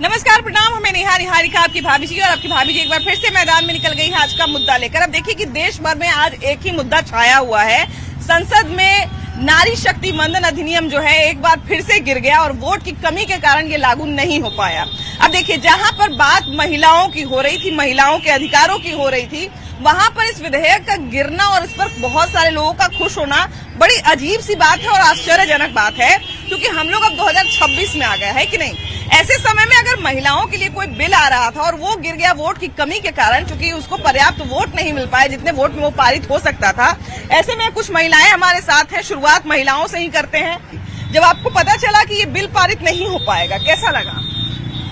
नमस्कार, प्रणाम। हमें निहारिका आपकी भाभी जी, और आपकी भाभी जी एक बार फिर से मैदान में निकल गई है आज का मुद्दा लेकर। अब देखिए कि देश भर में आज एक ही मुद्दा छाया हुआ है। संसद में नारी शक्ति वंदन अधिनियम जो है एक बार फिर से गिर गया और वोट की कमी के कारण ये लागू नहीं हो पाया। अब देखिए, जहां पर बात महिलाओं की हो रही थी, महिलाओं के अधिकारों की हो रही थी, वहां पर इस विधेयक का गिरना और इस पर बहुत सारे लोगों का खुश होना बड़ी अजीब सी बात है और आश्चर्यजनक बात है, क्योंकि हम लोग अब 2026 में आ गए हैं कि नहीं। ऐसे समय में अगर महिलाओं के लिए कोई बिल आ रहा था और वो गिर गया वोट की कमी के कारण, क्योंकि उसको पर्याप्त वोट नहीं मिल पाए जितने वोट में वो पारित हो सकता था। ऐसे में कुछ महिलाएं हमारे साथ हैं। शुरुआत महिलाओं से ही करते हैं। जब आपको पता चला कि ये बिल पारित नहीं हो पाएगा, कैसा लगा?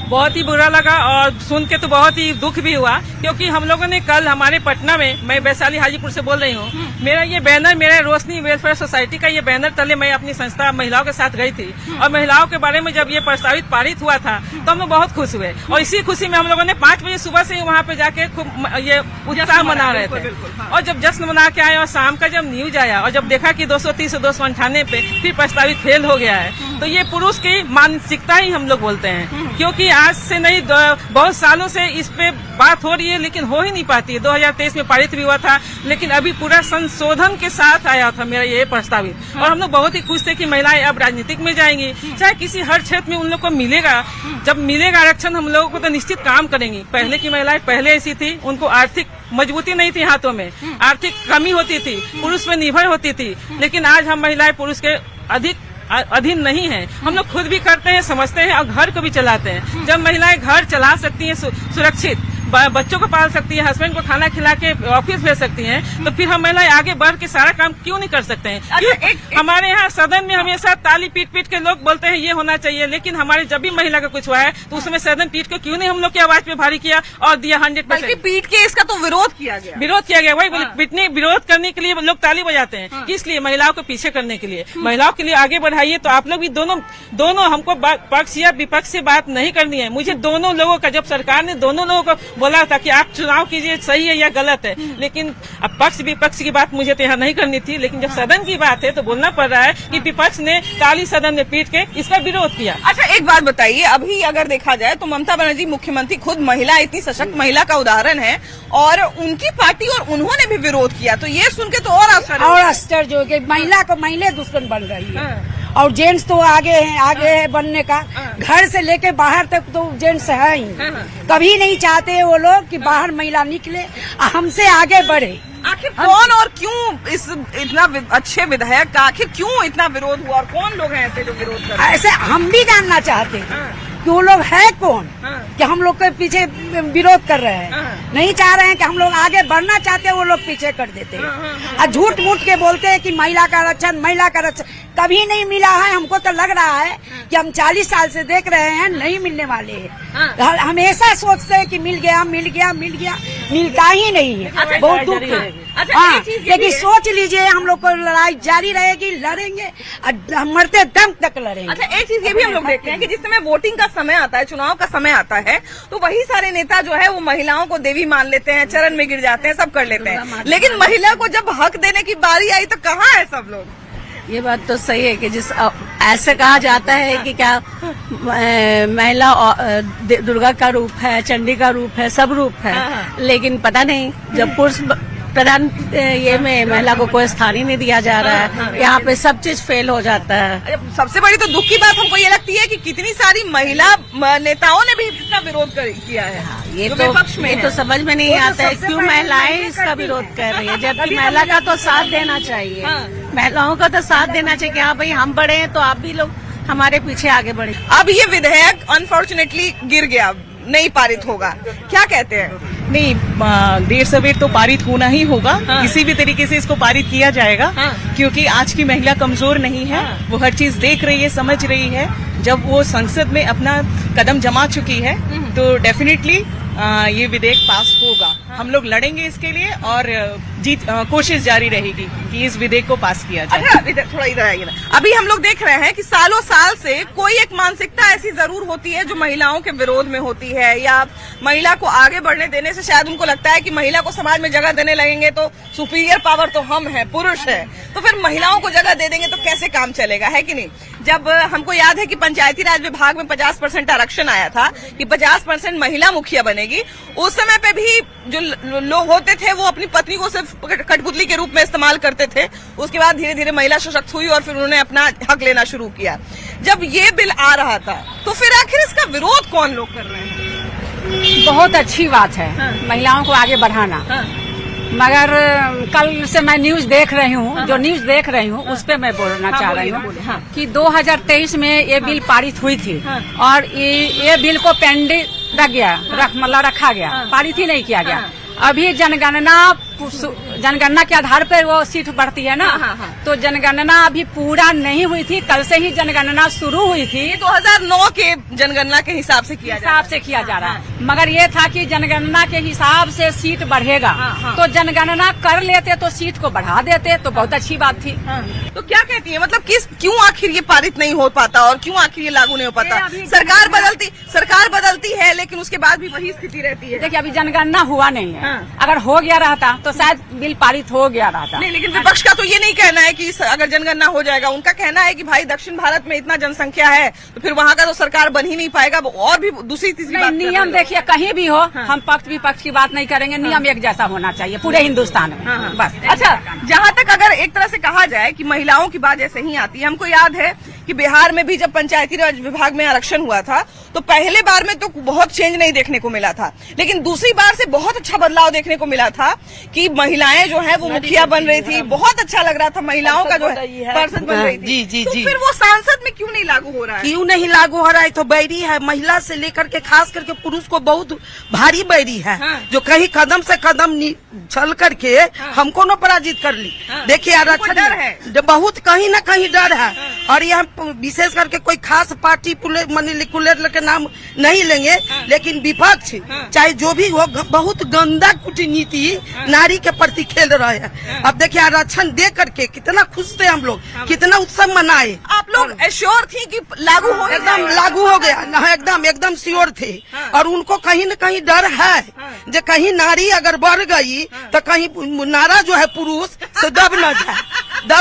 बहुत ही बुरा लगा और सुन के तो बहुत ही दुख भी हुआ, क्योंकि हम लोगों ने कल हमारे पटना में, मैं वैशाली हाजीपुर से बोल रही हूँ, मेरा ये बैनर, मेरा रोशनी वेलफेयर सोसाइटी का ये बैनर तले मैं अपनी संस्था महिलाओं के साथ गई थी और महिलाओं के बारे में जब ये प्रस्तावित पारित हुआ था तो हम लोग बहुत खुश हुए। और इसी खुशी में हम लोगों ने 5 बजे सुबह से ही वहाँ पे जाके खूब ये उत्साह मना रहे थे। और जब जश्न मना के आए और शाम का जब न्यूज आया और जब देखा कि 230 से 298 पे फिर प्रस्तावित फेल हो गया है, तो ये पुरुष की मानसिकता ही हम लोग बोलते हैं। क्योंकि आज से नहीं, बहुत सालों से इस पे बात हो रही है लेकिन हो ही नहीं पाती है। 2023 में पारित भी हुआ था, लेकिन अभी पूरा संशोधन के साथ आया था मेरा ये प्रस्तावित। और हम लोग बहुत ही खुश थे कि महिलाएं अब राजनीतिक में जाएंगी, चाहे किसी हर क्षेत्र में उन लोग को मिलेगा। जब मिलेगा आरक्षण हम लोगों को तो निश्चित काम करेंगी। पहले की महिलाएं पहले ऐसी थी, उनको आर्थिक मजबूती नहीं थी, हाथों में आर्थिक कमी होती थी, पुरुष पे निर्भर होती थी। लेकिन आज हम महिलाएं पुरुष के अधीन नहीं है। हम लोग खुद भी करते हैं, समझते हैं और घर को भी चलाते हैं। जब महिलाएं घर चला सकती हैं सुरक्षित, बच्चों को पाल सकती है, हस्बैंड को खाना खिला के ऑफिस भेज सकती हैं, तो फिर हम महिलाएं आगे बढ़ के सारा काम क्यों नहीं कर सकते हैं? हमारे यहाँ सदन में हमेशा ताली पीट पीट के लोग बोलते हैं ये होना चाहिए, लेकिन हमारे जब भी महिला का कुछ हुआ है तो उसमें सदन पीट के क्यों नहीं हम लोग की आवाज पे भारी किया और दिया 100%। पीट के इसका तो विरोध किया गया। वही पिटने विरोध करने के लिए लोग ताली बजाते हैं, किस महिलाओं को पीछे करने के लिए। महिलाओं के लिए आगे बढ़ाइए। तो आप लोग भी दोनों हमको पक्ष या विपक्ष से बात नहीं करनी है। मुझे दोनों लोगों का, जब सरकार ने दोनों लोगों को बोला था कि आप चुनाव कीजिए, सही है या गलत है, लेकिन अब पक्ष विपक्ष की बात मुझे तो यहाँ नहीं करनी थी। लेकिन जब सदन की बात है तो बोलना पड़ रहा है कि विपक्ष ने ताली सदन में पीट के इसका विरोध किया। अच्छा, एक बात बताइए, अभी अगर देखा जाए तो ममता बनर्जी मुख्यमंत्री खुद महिला, इतनी सशक्त महिला का उदाहरण है, और उनकी पार्टी और उन्होंने भी विरोध किया। तो ये सुन के तो और आश्चर्य हो कि महिला को महिला दुश्मन बन रही है और जेंट्स तो आगे है बनने का। घर से लेके बाहर तक तो जेंट्स है ही। कभी नहीं चाहते वो लोग कि बाहर महिला निकले, हमसे आगे बढ़े। आखिर कौन और क्यों इस इतना अच्छे विधायक का आखिर क्यों इतना विरोध हुआ, और कौन लोग हैं ऐसे जो विरोध कर रहे हैं? ऐसे हम भी जानना चाहते हैं कि वो लोग है कौन कि हम लोग के पीछे विरोध कर रहे हैं। नहीं चाह रहे हैं कि हम लोग आगे बढ़ना चाहते हैं, वो लोग पीछे कर देते हैं और झूठ मूठ के बोलते हैं कि महिला का आरक्षण कभी नहीं मिला है। हमको तो लग रहा है कि हम 40 साल से देख रहे हैं नहीं मिलने वाले हैं। हमेशा सोचते हैं कि मिल गया, मिलता ही नहीं है। बहुत दुख है। हाँ, लेकिन सोच लीजिए हम लोग को लड़ाई जारी रहेगी, लड़ेंगे और मरते दम तक लड़ेंगे। अच्छा, एक चीज ये भी हम लोग देखते हैं कि जिस समय वोटिंग का समय आता है, चुनाव का समय आता है, तो वही सारे नेता जो है वो महिलाओं को देवी मान लेते हैं, चरण में गिर जाते हैं, सब कर लेते हैं। लेकिन महिला को जब हक देने की बारी आई तो कहाँ है सब लोग? ये बात तो सही है कि ऐसे कहा जाता है कि क्या महिला दुर्गा का रूप है, चंडी का रूप है, सब रूप है, लेकिन पता नहीं जब पुरुष प्रधान ये में महिला को कोई स्थान ही नहीं दिया जा रहा है। यहाँ पे सब चीज फेल हो जाता है। सबसे बड़ी तो दुख की बात हमको ये लगती है कि कितनी सारी महिला नेताओं ने भी इसका विरोध किया है। ये तो समझ में नहीं आता है क्यों महिलाएं इसका विरोध कर रही है, जबकि महिला का तो साथ देना चाहिए। महिलाओं का तो साथ देना चाहिए कि हाँ भाई हम बढ़े हैं तो आप भी लोग हमारे पीछे आगे बढ़े। अब ये विधेयक अनफॉर्चुनेटली गिर गया, नहीं पारित होगा, क्या कहते हैं? नहीं, देर सवेर तो पारित होना ही होगा। किसी भी तरीके से इसको पारित किया जाएगा, क्योंकि आज की महिला कमजोर नहीं है। वो हर चीज देख रही है, समझ रही है। जब वो संसद में अपना कदम जमा चुकी है तो डेफिनेटली ये विधेयक पास होगा। हम लोग लड़ेंगे इसके लिए और कोशिश जारी रहेगी कि इस विधेयक को पास किया जाए। अच्छा, इधर थोड़ा इधर आइए ना। अभी हम लोग देख रहे हैं कि सालों साल से कोई एक मानसिकता ऐसी जरूर होती है जो महिलाओं के विरोध में होती है, या महिला को आगे बढ़ने देने से शायद उनको लगता है कि महिला को समाज में जगह देने लगेंगे तो सुपीरियर पावर तो हम हैं, पुरुष है, तो फिर महिलाओं को जगह दे देंगे तो कैसे काम चलेगा, है कि नहीं। जब हमको याद है कि पंचायती राज विभाग में 50% आरक्षण आया था कि 50% महिला मुखिया बनेगी, उस समय पे भी जो लोग होते थे वो अपनी पत्नी को सिर्फ कठपुतली के रूप में इस्तेमाल करते थे। उसके बाद धीरे धीरे महिला सशक्त हुई और फिर उन्होंने अपना हक लेना शुरू किया। जब ये बिल आ रहा था तो फिर आखिर इसका विरोध कौन लोग कर रहे हैं? बहुत अच्छी बात है महिलाओं को आगे बढ़ाना, मगर कल से मैं न्यूज देख रही हूँ, जो न्यूज देख रही हूँ उस पे मैं बोलना चाह रही हूँ कि 2023 में ये बिल पारित हुई थी और ये बिल को पेंडिंग रखा गया, पारित ही नहीं किया गया। अभी जनगणना के आधार पर वो सीट बढ़ती है ना, तो जनगणना अभी पूरा नहीं हुई थी, कल से ही जनगणना शुरू हुई थी। 2009 के जनगणना के हिसाब से किया जा रहा है, मगर ये था कि जनगणना के हिसाब से सीट बढ़ेगा, तो जनगणना कर लेते तो सीट को बढ़ा देते तो बहुत अच्छी बात थी। तो क्या कहती है, मतलब क्यों आखिर ये पारित नहीं हो पाता और क्यों आखिर ये लागू नहीं हो पाता? सरकार बदलती है लेकिन उसके बाद भी वही स्थिति रहती है। देखिए, अभी जनगणना हुआ नहीं है, अगर हो गया रहता तो शायद बिल पारित हो गया रहता। नहीं, लेकिन विपक्ष का तो ये नहीं कहना है कि अगर जनगणना हो जाएगा, उनका कहना है कि भाई दक्षिण भारत में इतना जनसंख्या है तो फिर वहाँ का तो सरकार बन ही नहीं पाएगा। और भी दूसरी तीसरी बात, नियम देखिए कहीं भी हो, हम पक्ष विपक्ष की बात नहीं करेंगे, नियम एक जैसा होना चाहिए पूरे हिंदुस्तान में, बस। अच्छा, जहाँ तक अगर एक तरह से कहा जाए कि महिलाओं की बात जैसे ही आती है, हमको याद है कि बिहार में भी जब पंचायती राज विभाग में आरक्षण हुआ था तो पहले बार में तो बहुत चेंज नहीं देखने को मिला था, लेकिन दूसरी बार से बहुत अच्छा बदलाव देखने को मिला था कि महिलाएं जो है वो मुखिया बन रही थी। बहुत अच्छा लग रहा था, महिलाओं का जो है पार्षद बन रही थी। जी। फिर वो सांसद में क्यों नहीं लागू हो रहा है? क्यों नहीं लागू हो रहा है? तो बैरी है, महिला से लेकर के खास करके पुरुष को बहुत भारी बैरी है, जो कहीं कदम से कदम चल करके हमको न पराजित कर ली। देखिए, आरक्षण डर है, बहुत कहीं न कहीं डर है। और यह विशेष करके कोई खास पार्टी मैनिपुलेटर के नाम नहीं लेंगे, लेकिन विपक्ष चाहे जो भी हो, बहुत गंदा कूटनीति नारी के प्रति खेल रहे हैं। अब देखिए, आरक्षण दे करके कितना खुश थे हम लोग, कितना उत्सव मनाए। आप लोग एश्योर थी कि लागू हो, एकदम लागू हो गया, एकदम श्योर थे। और उनको कहीं न कहीं डर है जो कहीं नारी अगर बढ़ गई तो कहीं नारा जो है पुरुष से दब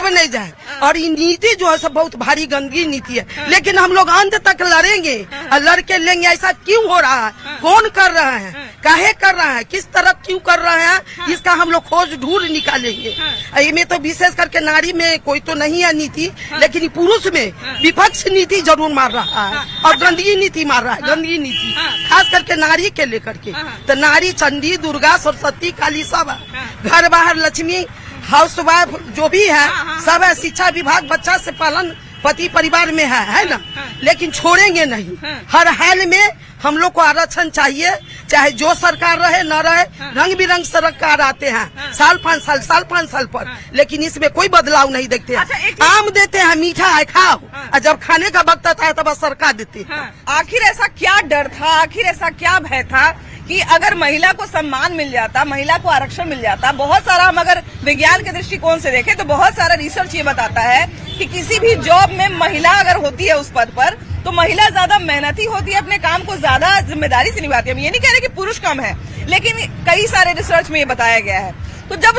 नहीं जाए। और ये नीति जो है सब बहुत भारी गंदगी नीति है, लेकिन हम लोग अंत तक लड़ेंगे और लड़के लेंगे। ऐसा क्यों हो रहा है? कौन कर रहा है? काहे कर रहा है? किस तरफ क्यों कर रहे हैं? इसका हम लोग खोज ढूंढ निकालेंगे। इसमें तो विशेष करके नारी में कोई तो नहीं है नीति, लेकिन पुरुष में विपक्ष नीति जरूर मार रहा है और गंदगी नीति मार रहा है, गंदगी नीति खास करके नारी के लेकर के। तो नारी चंडी, दुर्गा, सरस्वती, काली सब घर बाहर लक्ष्मी, हाउस वाइफ जो भी है सब है। शिक्षा विभाग बच्चा से पालन पति परिवार में है ना, लेकिन छोड़ेंगे नहीं। हर हाल में हम लोग को आरक्षण चाहिए, चाहे जो सरकार रहे न रहे। रंग बिरंग सरकार आते हैं साल 5 साल पर, लेकिन इसमें कोई बदलाव नहीं देखते। आम देते हैं, मीठा है खाओ, और जब खाने का वक्त आता है तब सरकार देती है। आखिर ऐसा क्या डर था, आखिर ऐसा क्या भय था कि अगर महिला को सम्मान मिल जाता, महिला को आरक्षण मिल जाता? बहुत सारा हम अगर विज्ञान के दृष्टिकोण से देखें तो बहुत सारा रिसर्च ये बताता है कि किसी भी जॉब में महिला अगर होती है उस पद पर तो महिला ज्यादा मेहनती होती है, अपने काम को ज्यादा जिम्मेदारी से निभाती है। हम ये नहीं कह रहे कि पुरुष कम है, लेकिन कई सारे रिसर्च में ये बताया गया है। तो जब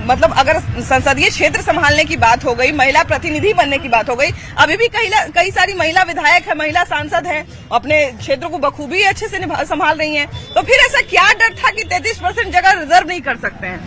मतलब अगर संसदीय क्षेत्र संभालने की बात हो गई, महिला प्रतिनिधि बनने की बात हो गई, अभी भी कई सारी महिला विधायक है, महिला सांसद हैं, अपने क्षेत्र को बखूबी अच्छे से संभाल रही हैं, तो फिर ऐसा क्या डर था कि 33% जगह रिजर्व नहीं कर सकते हैं?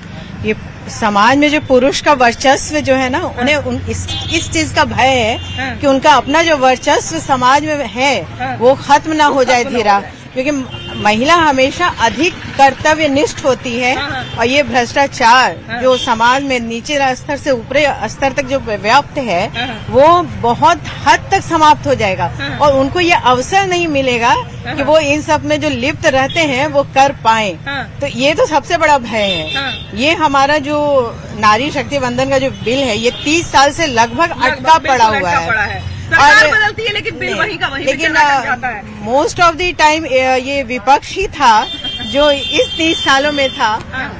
ये समाज में जो पुरुष का वर्चस्व जो है ना, उन्हें इस चीज का भय है कि उनका अपना जो वर्चस्व समाज में है वो खत्म ना हो जाए धीरा, क्योंकि महिला हमेशा अधिक कर्तव्यनिष्ठ होती है। और ये भ्रष्टाचार जो समाज में नीचे स्तर से ऊपरी स्तर तक जो व्याप्त है वो बहुत हद तक समाप्त हो जाएगा, और उनको ये अवसर नहीं मिलेगा कि वो इन सब में जो लिप्त रहते हैं वो कर पाए। तो ये तो सबसे बड़ा भय है। ये हमारा जो नारी शक्ति वंदन का जो बिल है, ये 30 साल से लगभग अटका पड़ा हुआ है। सरकार बदलती है लेकिन बिल वही का वही लेकिन मोस्ट ऑफ द टाइम ये विपक्ष ही था जो इस 30 सालों में था,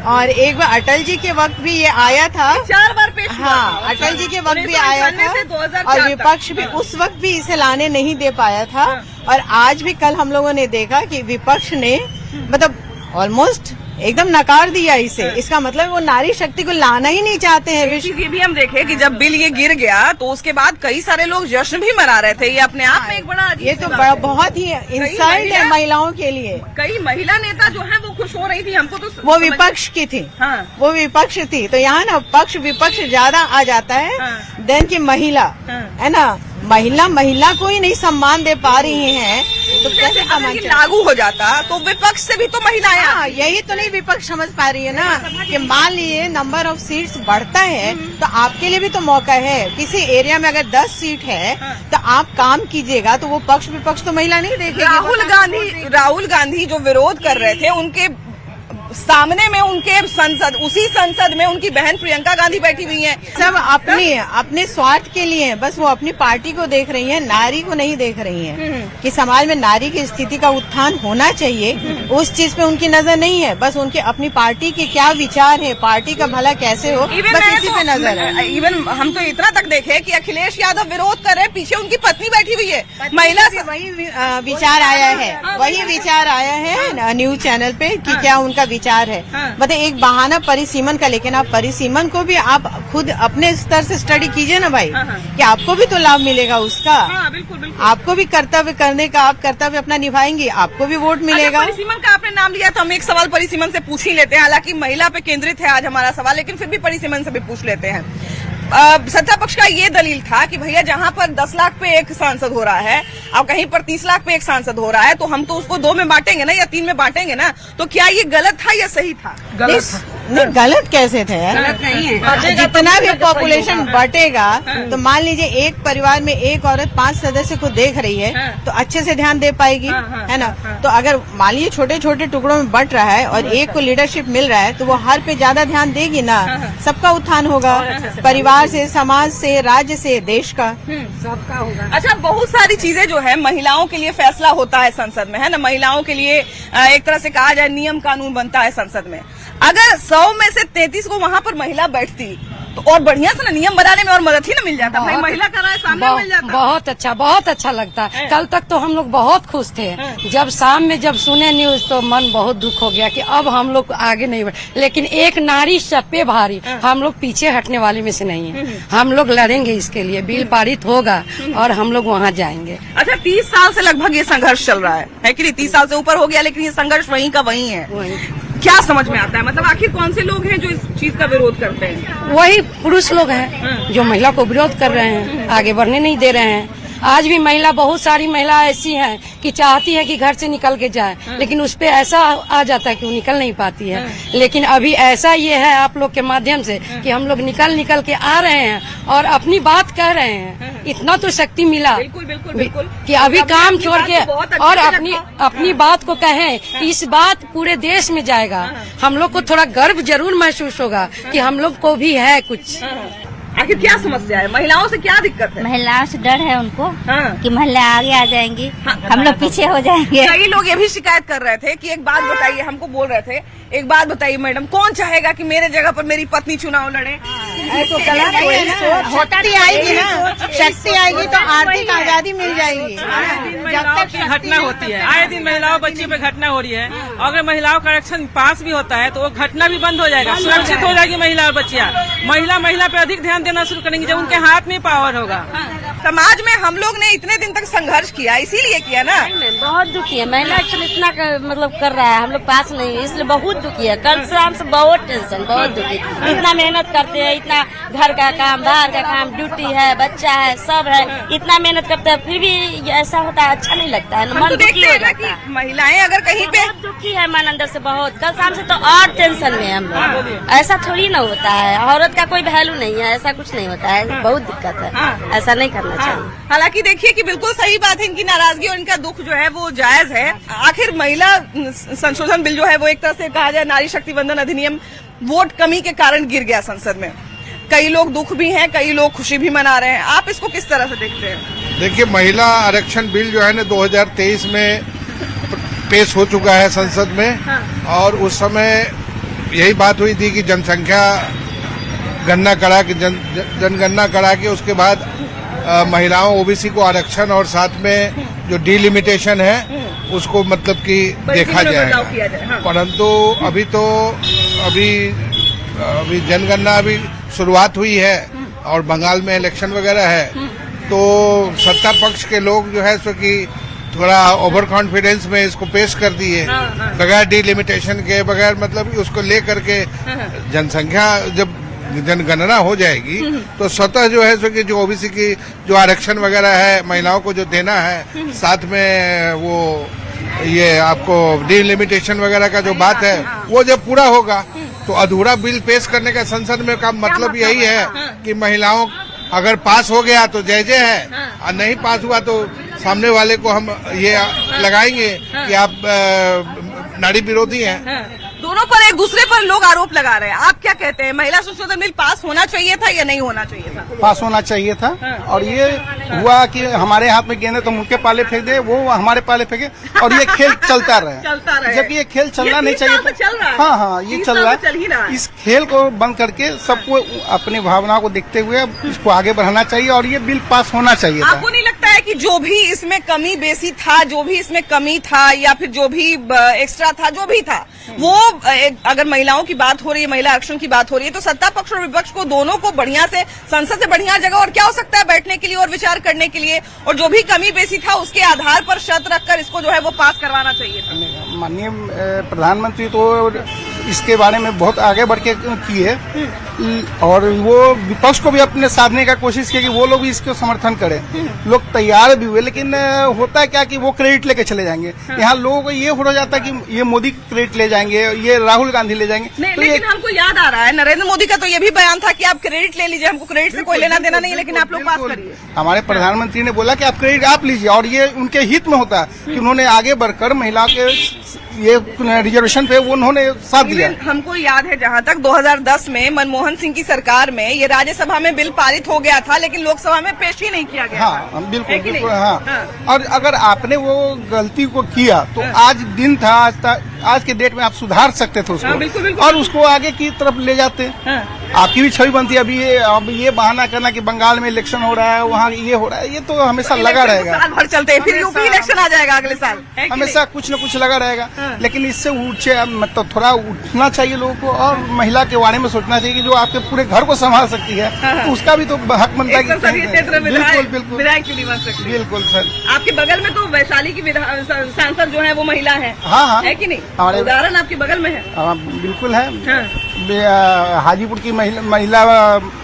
और एक बार अटल जी के वक्त भी ये आया था। 4 बार पेश हुआ। हाँ, अटल जी के वक्त भी आया 1991 से था 2004 और विपक्ष भी उस वक्त भी इसे लाने नहीं दे पाया था। और आज भी कल हम लोगों ने देखा कि विपक्ष ने मतलब ऑलमोस्ट एकदम नकार दिया इसे। इसका मतलब वो नारी शक्ति को लाना ही नहीं चाहते हैं। एक चीज ये भी हम देखे कि जब बिल ये गिर गया तो उसके बाद कई सारे लोग जश्न भी मना रहे थे। ये अपने आप में एक बड़ा अजीब ये सी तो बात बड़ा है। बहुत ही इंसल्ट है महिलाओं के लिए। कई महिला नेता जो है वो खुश हो रही थी, हमको तो वो विपक्ष की थी। हाँ। वो विपक्ष थी, तो यहाँ ना पक्ष विपक्ष ज्यादा आ जाता है हाँ। देन की महिला, है ना। महिला को ही नहीं सम्मान दे पा रही हैं, तो कैसे अगर सम्मान ये चाहिए? लागू हो जाता तो विपक्ष से भी तो महिलाएं हाँ, यही तो नहीं विपक्ष समझ पा रही है ना कि मान लीजिए नंबर ऑफ सीट्स बढ़ता है तो आपके लिए भी तो मौका है। किसी एरिया में अगर 10 सीट है तो आप काम कीजिएगा, तो वो पक्ष विपक्ष तो महिला नहीं देखेगी। राहुल गांधी जो विरोध कर रहे थे उनके सामने में उनके उसी संसद में उनकी बहन प्रियंका गांधी बैठी हुई हैं। सब अपने स्वार्थ के लिए हैं, बस वो अपनी पार्टी को देख रही हैं, नारी को नहीं देख रही हैं कि समाज में नारी की स्थिति का उत्थान होना चाहिए। उस चीज पे उनकी नजर नहीं है, बस उनके अपनी पार्टी के क्या विचार है, पार्टी का भला कैसे हो, बस इसी पे नजर है। इवन हम तो इतना तक देखे कि अखिलेश यादव विरोध कर रहे हैं, पीछे उनकी पत्नी बैठी हुई है। महिला वही विचार आया है, वही विचार आया है न्यूज चैनल पे कि क्या उनका विचार है। मतलब एक बहाना परिसीमन का, लेकिन आप परिसीमन को भी आप खुद अपने स्तर से स्टडी कीजिए ना भाई, कि आपको भी तो लाभ मिलेगा उसका। बिल्कुल बिल्कुल। आपको भी कर्तव्य करने का, आप कर्तव्य अपना निभाएंगे, आपको भी वोट मिलेगा। परिसीमन का आपने नाम लिया तो हम एक सवाल परिसीमन से पूछ ही लेते हैं। हालांकि महिला पे केंद्रित है आज हमारा सवाल, लेकिन फिर भी परिसीमन से भी पूछ लेते हैं। सत्ता पक्ष का ये दलील था कि भैया जहां पर 10 लाख पे एक सांसद हो रहा है और कहीं पर 30 लाख पे एक सांसद हो रहा है, तो हम तो उसको 2 में बांटेंगे ना, या 3 में बांटेंगे ना। तो क्या ये गलत था या सही था? नहीं, गलत कैसे थे यार? जितना भी पॉपुलेशन बढ़ेगा तो मान लीजिए एक परिवार में एक औरत 5 सदस्य को देख रही है तो अच्छे से ध्यान दे पाएगी, है ना। तो अगर मान लीजिए छोटे छोटे टुकड़ों में बंट रहा है और एक को लीडरशिप मिल रहा है तो वो हर पे ज्यादा ध्यान देगी ना, सबका उत्थान होगा, परिवार से, समाज से, राज्य से, देश का, सबका होगा। अच्छा, बहुत सारी चीजें जो है महिलाओं के लिए फैसला होता है संसद में, है ना। महिलाओं के लिए एक तरह से कहा जाए नियम कानून बनता है संसद में। अगर 100 में से 33 को वहां पर महिला बैठती तो और बढ़िया से ना नियम बनाने में और मदद ही ना मिल जाता। भाई महिला का राय सामने मिल जाता। बहुत अच्छा लगता है। कल तक तो हम लोग बहुत खुश थे, जब शाम में जब सुने न्यूज तो मन बहुत दुख हो गया कि अब हम लोग आगे नहीं बढ़े। लेकिन एक नारी सब पे भारी, हम लोग पीछे हटने वाले में से नहीं है। हम लोग लड़ेंगे इसके लिए, बिल पारित होगा और हम लोग वहाँ जाएंगे। अच्छा, 30 साल से लगभग ये संघर्ष चल रहा है कि नहीं? 30 साल से ऊपर हो गया, लेकिन ये संघर्ष वहीं का वहीं है। क्या समझ में आता है, मतलब आखिर कौन से लोग हैं जो इस चीज का विरोध करते हैं? वही पुरुष लोग हैं जो महिला को विरोध कर रहे हैं, आगे बढ़ने नहीं दे रहे हैं। आज भी महिला, बहुत सारी महिला ऐसी हैं कि चाहती है कि घर से निकल के जाए, लेकिन उस पे ऐसा आ जाता है कि वो निकल नहीं पाती है। लेकिन अभी ऐसा ये है आप लोग के माध्यम से कि हम लोग निकल के आ रहे हैं और अपनी बात कह रहे हैं। इतना तो शक्ति मिला बिल्कुल कि अभी काम छोड़ के और अपनी बात को कहें कि इस बात पूरे देश में जाएगा। हम लोग को थोड़ा गर्व जरूर महसूस होगा कि हम लोग को भी है कुछ। आखिर क्या समस्या है, महिलाओं से क्या दिक्कत है? महिलाओं से डर है उनको हाँ। कि महिला आगे आ जाएंगी, हम लोग पीछे हो जाएंगे। कई लोग ये भी शिकायत कर रहे थे कि एक बात बताइए, हमको बोल रहे थे, एक बात बताइए मैडम, कौन चाहेगा कि मेरे जगह पर मेरी पत्नी चुनाव लड़े? तो शक्ति आएगी ना, शक्ति आएगी तो आर्थिक आजादी मिल जाएगी। जब तक घटना होती है, आए दिन महिलाओं बच्चियों पे घटना हो रही है, अगर महिलाओं का आरक्षण पास भी होता है तो वो घटना भी बंद हो जाएगा, सुरक्षित हो जाएगी महिला और बच्चियां। महिला पे अधिक ध्यान देना शुरू करेंगी जब उनके हाथ में पावर होगा। समाज में हम लोग ने इतने दिन तक संघर्ष किया, इसीलिए किया ना। बहुत दुखी है महिला, एक्चुअली इतना मतलब कर रहा है, हम लोग पास नहीं है, इसलिए बहुत दुखी है। कल शाम से बहुत टेंशन, बहुत दुखी। इतना मेहनत करते हैं, इतना घर का काम, बाहर का काम, ड्यूटी है, बच्चा है, सब है, इतना मेहनत करते हैं, फिर भी ऐसा होता है, अच्छा नहीं लगता है, मन दुखी हो जाता है। महिलाएं अगर कहीं पे बहुत दुखी है मन अंदर से बहुत। कल शाम से तो और टेंशन में हम लोग। ऐसा थोड़ी ना होता है, औरत का कोई वैल्यू नहीं है, ऐसा कुछ नहीं होता है, बहुत दिक्कत है, ऐसा नहीं करना चाहिए। हालांकि देखिए कि बिल्कुल सही बात है, इनकी नाराजगी और इनका दुख जो है वो जायज है। आखिर महिला संशोधन बिल जो है वो एक तरह से कहा जाए नारी शक्ति वंदन अधिनियम वोट कमी के कारण गिर गया संसद में। कई लोग दुख भी हैं, कई लोग खुशी भी मना रहे हैं। आप इसको किस तरह से देखते हैं? देखिए, महिला आरक्षण बिल जो है ना 2023 में पेश हो चुका है संसद में। और उस समय यही बात हुई थी कि जनसंख्या गणना करा के जनगणना करा के उसके बाद महिलाओं ओबीसी को आरक्षण और साथ में जो डिलिमिटेशन है उसको मतलब कि देखा जाएगा। परंतु अभी जनगणना अभी शुरुआत हुई है और बंगाल में इलेक्शन वगैरह है, तो सत्ता पक्ष के लोग जो है सो कि थोड़ा ओवर कॉन्फिडेंस में इसको पेश कर दिए बगैर डिलिमिटेशन के, बगैर मतलब उसको लेकर के जनसंख्या जब जनगणना हो जाएगी तो स्वतः जो है सो कि जो ओबीसी की जो आरक्षण वगैरह है महिलाओं को जो देना है, साथ में वो ये आपको डिलिमिटेशन वगैरह का जो बात है वो जब पूरा होगा तो अधूरा बिल पेश करने का संसद में का मतलब यही है कि महिलाओं अगर पास हो गया तो जय जय है और नहीं पास हुआ तो सामने वाले को हम ये लगाएंगे कि आप नारी विरोधी हैं। दोनों पर एक दूसरे पर लोग आरोप लगा रहे हैं। आप क्या कहते हैं, महिला संशोधन बिल पास होना चाहिए था या नहीं होना चाहिए था? पास होना चाहिए था। और ये हुआ कि हमारे हाथ में गेंद है तो उनके पाले फेंक दे, वो हमारे पाले फेंके और ये खेल चलता रहे। जबकि ये खेल चलना नहीं चाहिए था। हाँ, ये चल रहा है। इस खेल को बंद करके सबको अपनी भावनाओं को देखते हुए इसको आगे बढ़ाना चाहिए और ये बिल पास होना चाहिए था। आपको नहीं लगता है कि जो भी इसमें कमी बेसी था, जो भी इसमें कमी था या फिर जो भी एक्स्ट्रा था, जो भी था, वो अगर महिलाओं की बात हो रही है, महिला आरक्षण की बात हो रही है, तो सत्ता पक्ष और विपक्ष को दोनों को बढ़िया से संसद से बढ़िया जगह और क्या हो सकता है बैठने के लिए और विचार करने के लिए, और जो भी कमी बेसी था उसके आधार पर शर्त रखकर इसको जो है वो पास करवाना चाहिए था। माननीय प्रधानमंत्री तो इसके बारे में बहुत आगे बढ़ के किए और वो विपक्ष को भी अपने साधने का कोशिश किया कि वो लोग भी इसको समर्थन करें। लोग तैयार भी हुए, लेकिन होता है क्या कि वो क्रेडिट लेके चले जाएंगे। यहाँ लोगों को ये हो जाता है कि ये मोदी क्रेडिट ले जाएंगे, ये राहुल गांधी ले जाएंगे। तो लेकिन हमको याद आ रहा है नरेंद्र मोदी का तो ये भी बयान था कि आप क्रेडिट ले लीजिए, हमको क्रेडिट से कोई लेना देना नहीं है, लेकिन आप लोग पास करिए। हमारे प्रधानमंत्री ने बोला कि आप क्रेडिट आप लीजिए और ये उनके हित में होता है कि उन्होंने आगे बढ़कर महिलाओं के ये रिजर्वेशन पे वो उन्होंने साथ दिया। हमको याद है जहाँ तक 2010 में मनमोहन सिंह की सरकार में ये राज्यसभा में बिल पारित हो गया था, लेकिन लोकसभा में पेश ही नहीं किया गया। हाँ, बिल्कुल बिल्कुल। हाँ, और अगर आपने वो गलती को किया तो आज दिन था, आज के डेट में आप सुधार सकते थे उसको। बिल्कुल, बिल्कुल। और उसको आगे की तरफ ले जाते। आपकी भी छवि बनती है। अब ये बहाना करना कि बंगाल में इलेक्शन हो रहा है, वहाँ ये हो रहा है, ये तो हमेशा लगा रहेगा। साल भर चलते हैं, फिर यूपी इलेक्शन आ जाएगा अगले साल, हमेशा कुछ न कुछ लगा रहेगा। लेकिन इससे मतलब थोड़ा उठना चाहिए लोगों को और महिला के बारे में सोचना चाहिए कि जो आपके पूरे घर को संभाल सकती है, तो उसका भी तो हक बनता है। बिल्कुल बिल्कुल सर। आपके बगल में तो वैशाली की सांसद जो है वो महिला है। हाँ, है कि नहीं? उदाहरण आपके बगल में है। बिल्कुल है। हाजीपुर की महिला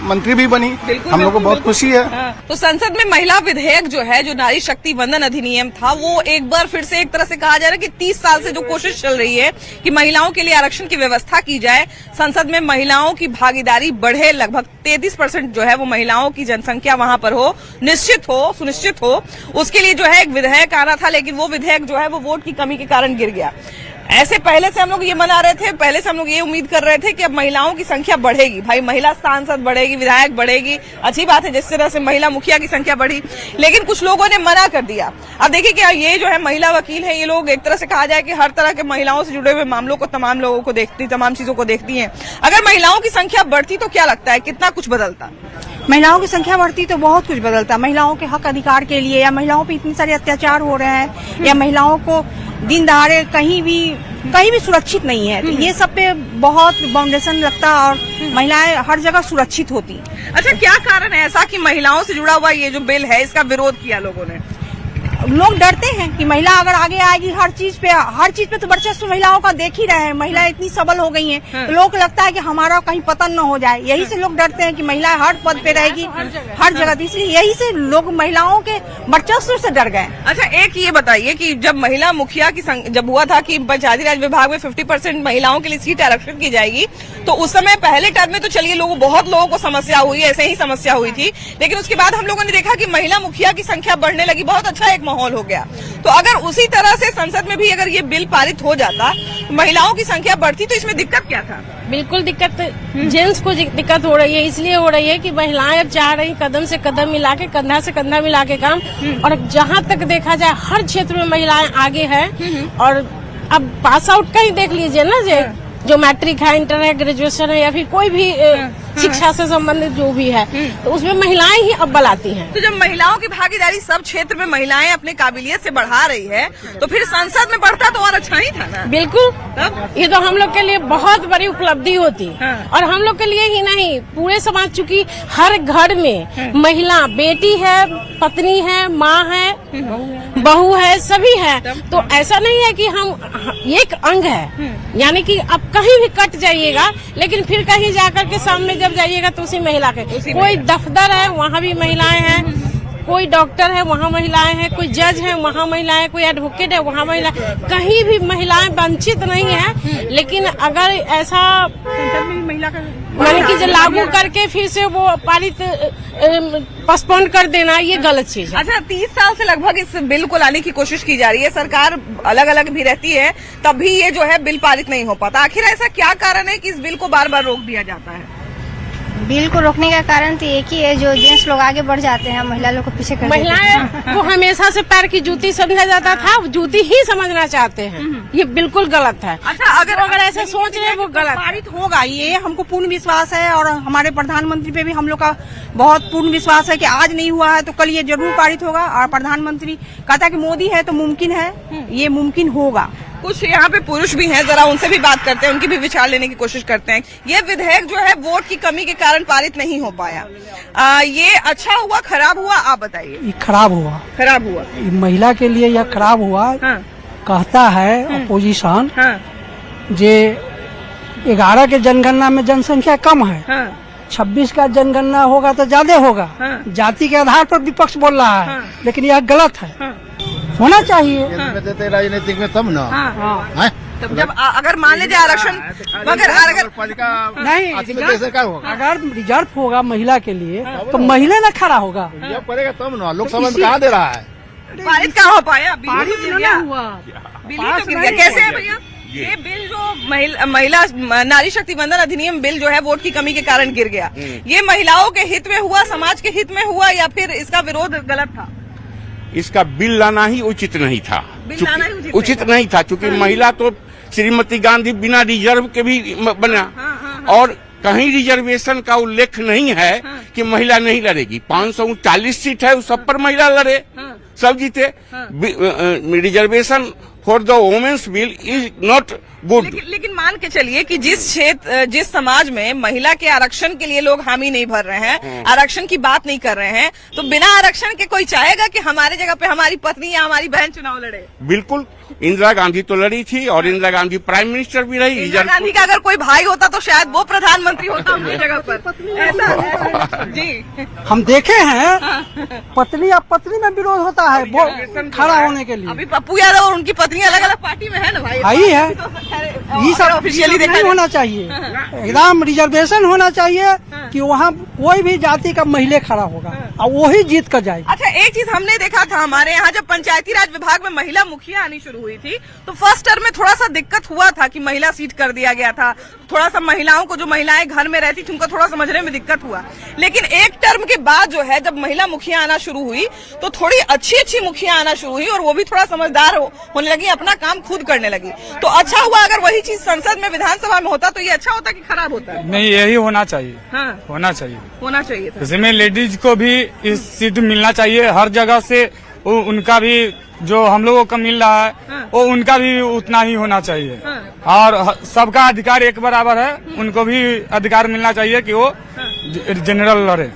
मंत्री भी बनी, हम लोग को बहुत खुशी है। तो संसद में महिला विधेयक जो है, जो नारी शक्ति वंदन अधिनियम था, वो एक बार फिर से एक तरह से कहा जा रहा है कि 30 साल से जो कोशिश चल रही है कि महिलाओं के लिए आरक्षण की व्यवस्था की जाए, संसद में महिलाओं की भागीदारी बढ़े, लगभग 33% जो है वो महिलाओं की जनसंख्या वहां पर हो, सुनिश्चित हो, उसके लिए जो है एक विधेयक आना था, लेकिन वो विधेयक जो है वो वोट की कमी के कारण गिर गया। ऐसे पहले से हम लोग ये मना रहे थे, पहले से हम लोग ये उम्मीद कर रहे थे कि अब महिलाओं की संख्या बढ़ेगी, भाई महिला सांसद बढ़ेगी, विधायक बढ़ेगी, अच्छी बात है। जिस तरह से महिला मुखिया की संख्या बढ़ी, लेकिन कुछ लोगों ने मना कर दिया। अब देखिए क्या ये जो है महिला वकील है, ये लोग एक तरह से कहा जाए कि हर तरह के महिलाओं से जुड़े हुए मामलों को तमाम लोगों को देखती, तमाम चीजों को देखती है। अगर महिलाओं की संख्या बढ़ती तो क्या लगता है कितना कुछ बदलता? महिलाओं की संख्या बढ़ती तो बहुत कुछ बदलता। महिलाओं के हक अधिकार के लिए, या महिलाओं पे इतने सारे अत्याचार हो रहे हैं, या महिलाओं को दिन दहाड़े कहीं भी सुरक्षित नहीं है, तो ये सब पे बहुत फाउंडेशन लगता और महिलाएं हर जगह सुरक्षित होती। अच्छा, क्या कारण है ऐसा कि महिलाओं से जुड़ा हुआ ये जो बिल है इसका विरोध किया लोगों ने? लोग डरते हैं कि महिला अगर आगे आएगी हर चीज पे तो वर्चस्व महिलाओं का देख ही रहे हैं। महिलाएं इतनी सबल हो गई हैं, तो लोगों को लगता है कि हमारा कहीं पतन न हो जाए, यही से लोग डरते हैं कि महिलाएं हर पद पे रहेगी हर जगह, इसलिए यही से लोग महिलाओं के वर्चस्व से डर गए। अच्छा, एक ये बताइए कि जब महिला मुखिया की जब हुआ था कि पंचायती राज विभाग में 50% महिलाओं के लिए सीट आरक्षण की जाएगी, तो उस समय पहले टर्म में तो चलिए बहुत लोगों को समस्या हुई, ऐसे ही समस्या हुई थी, लेकिन उसके बाद हम लोगों ने देखा कि महिला मुखिया की संख्या बढ़ने लगी, बहुत अच्छा एक माहौल हो गया। तो अगर उसी तरह से संसद में भी अगर ये बिल पारित हो जाता, तो महिलाओं की संख्या बढ़ती, तो इसमें दिक्कत क्या था? बिल्कुल दिक्कत जेंट्स को दिक्कत हो रही है, इसलिए हो रही है कि महिलाएं अब चाह रही कदम से कदम मिला के, कंधा से कंधा मिला के काम, और जहाँ तक देखा जाए हर क्षेत्र में महिलाएं आगे हैं और अब पास आउट का ही देख लीजिए ना, जो मैट्रिक है, इंटर है, ग्रेजुएशन है, या फिर कोई भी शिक्षा से संबंधित जो भी है, तो उसमें महिलाएं ही अव्वल आती हैं। तो जब महिलाओं की भागीदारी सब क्षेत्र में महिलाएं अपने काबिलियत से बढ़ा रही है, तो फिर संसद में बढ़ता तो और अच्छा ही था ना। बिल्कुल, ये तो हम लोग के लिए बहुत बड़ी उपलब्धि होती, और हम लोग के लिए ही नहीं, पूरे समाज, चूंकि हर घर में महिला, बेटी है, पत्नी है, माँ है, बहू है, सभी है। तो ऐसा नहीं है कि हम एक अंग है, यानी कि आप कहीं भी कट जाइएगा, लेकिन फिर कहीं जाकर के सामने जब जाइएगा तो उसी महिला के, कोई दफ्तर है वहाँ भी महिलाएं हैं, कोई डॉक्टर है वहाँ महिलाएं हैं, कोई जज है वहाँ महिलाएं, कोई एडवोकेट है वहाँ महिलाएं, कहीं भी महिलाएं वंचित नहीं है। लेकिन अगर ऐसा माने कि जो लागू करके फिर से वो पारित पोस्टपोन कर देना, ये गलत चीज है। अच्छा, 30 साल से लगभग इस बिल को लाने की कोशिश की जा रही है, सरकार अलग अलग भी रहती है, तब भी ये जो है बिल पारित नहीं हो पाता। आखिर ऐसा क्या कारण है कि इस बिल को बार बार रोक दिया जाता है? बिल को रोकने का कारण तो एक ही है, जो जेंट्स लोग आगे बढ़ जाते हैं, महिला लोग को पीछे कर देते हैं। महिलाएं को हमेशा से पैर की जूती समझा जाता था, जूती ही समझना चाहते हैं, ये बिल्कुल गलत है। अच्छा, अगर ऐसा सोच रहे हैं वो गलत। पारित होगा, ये हमको पूर्ण विश्वास है, और हमारे प्रधानमंत्री पे भी हम लोग का बहुत पूर्ण विश्वास है कि आज नहीं हुआ है तो कल ये जरूर पारित होगा। और प्रधानमंत्री कहता है कि मोदी है तो मुमकिन है, ये मुमकिन होगा। कुछ यहाँ पे पुरुष भी हैं, जरा उनसे भी बात करते हैं, उनकी भी विचार लेने की कोशिश करते हैं। ये विधेयक जो है वोट की कमी के कारण पारित नहीं हो पाया, ये अच्छा हुआ, खराब हुआ, आप बताइए। ये खराब हुआ, खराब हुआ, महिला के लिए यह खराब हुआ। कहता है अपोजिशन जे 11 के जनगणना में जनसंख्या कम है, 26 का जनगणना होगा तो ज्यादा होगा, जाति के आधार पर विपक्ष बोल रहा है, लेकिन यह गलत है, होना चाहिए। राजनीतिक में तब ना तब जब अगर मान लीजिए आरक्षण, अगर नहीं, अगर रिजर्व होगा महिला के लिए तो महिला ना खड़ा होगा, जब करेगा तब ना। लोकसभा में कहाँ दे रहा है? पारित कहाँ हो पाया? पारित हुआ, कैसे है भैया? ये बिल जो महिला नारी शक्ति वंदन अधिनियम बिल जो है वोट की कमी के कारण गिर गया, ये महिलाओं के हित में हुआ, समाज के हित में हुआ, या फिर इसका विरोध गलत था? इसका बिल लाना ही उचित नहीं था, उचित नहीं था, क्योंकि महिला तो श्रीमती गांधी बिना रिजर्व के भी बना, और कहीं रिजर्वेशन का उल्लेख नहीं है कि महिला नहीं लड़ेगी। 539 सीट है, उस सब पर महिला लड़े, सब जीते। Reservation for the womens bill is not good. लेकिन मान के चलिए कि जिस समाज में महिला के आरक्षण के लिए लोग हामी नहीं भर रहे हैं, आरक्षण की बात नहीं कर रहे हैं, तो बिना आरक्षण के कोई चाहेगा कि हमारे जगह पे हमारी पत्नी या हमारी बहन चुनाव लड़े? बिल्कुल, इंदिरा गांधी तो लड़ी थी, और इंदिरा गांधी प्राइम मिनिस्टर भी रही। इंदिरा गांधी का अगर कोई भाई होता तो शायद वो प्रधानमंत्री होता उनकी जगह पर। ऐसा जी हम देखे हैं, पत्नी या पत्नी में विरोध होता है वो खड़ा होने के लिए। अभी पप्पू यादव और उनकी पत्नी अलग अलग पार्टी में है ना भाई, आई है, ये सब ऑफिशियली नहीं होना चाहिए। एकदम रिजर्वेशन होना चाहिए कि वहाँ कोई भी जाति का महिला खड़ा होगा और वही जीत कर जाएगी। अच्छा, एक चीज हमने देखा था हमारे यहाँ, जब पंचायती राज विभाग में महिला मुखिया आनी शुरू हुई थी, तो फर्स्ट टर्म में थोड़ा सा दिक्कत हुआ था कि महिला सीट कर दिया गया था, थोड़ा सा महिलाओं को, जो महिलाएं घर में रहती थी, उनको थोड़ा समझने में दिक्कत हुआ। लेकिन एक टर्म के बाद जो है, जब महिला मुखिया आना शुरू हुई, तो थोड़ी अच्छी मुखिया आना शुरू हुई, और वो भी थोड़ा समझदार होने लगी, अपना काम खुद करने लगी। तो अच्छा हुआ। अगर वही चीज संसद में, विधानसभा में होता तो ये अच्छा होता कि खराब होता? नहीं, यही होना चाहिए। होना चाहिए था। इसमें लेडीज को भी इस सीट मिलना चाहिए, हर जगह से उनका भी जो हम लोगों को मिल रहा है वो उनका भी उतना ही होना चाहिए, और सबका अधिकार एक बराबर है, उनको भी अधिकार मिलना चाहिए कि वो जनरल लड़े।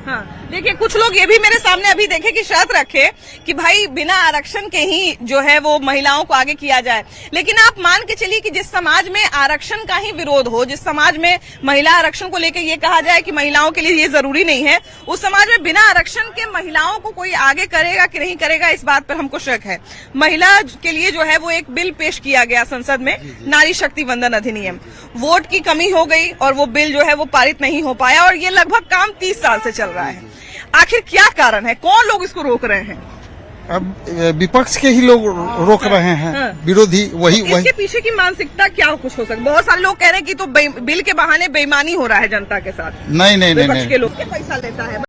देखिए, कुछ लोग ये भी मेरे सामने अभी देखे कि शर्त रखे कि भाई बिना आरक्षण के ही जो है वो महिलाओं को आगे किया जाए। लेकिन आप मान के चलिए कि जिस समाज में आरक्षण का ही विरोध हो, जिस समाज में महिला आरक्षण को लेकर ये कहा जाए कि महिलाओं के लिए ये जरूरी नहीं है, उस समाज में बिना आरक्षण के महिलाओं को कोई आगे करेगा कि नहीं करेगा, इस बात पर हमको शक है। महिला के लिए जो है वो एक बिल पेश किया गया संसद में, नारी शक्ति वंदन अधिनियम, वोट की कमी हो गई और वो बिल जो है वो पारित नहीं हो पाया, और ये लगभग काम 30 साल से चल रहा है। आखिर क्या कारण है, कौन लोग इसको रोक रहे हैं? अब विपक्ष के ही लोग रोक रहे हैं, विरोधी वही इसके पीछे की मानसिकता क्या कुछ हो सकता है? बहुत सारे लोग कह रहे हैं कि तो बिल के बहाने बेईमानी हो रहा है जनता के साथ। नहीं, विपक्ष के लोग पैसा लेता है।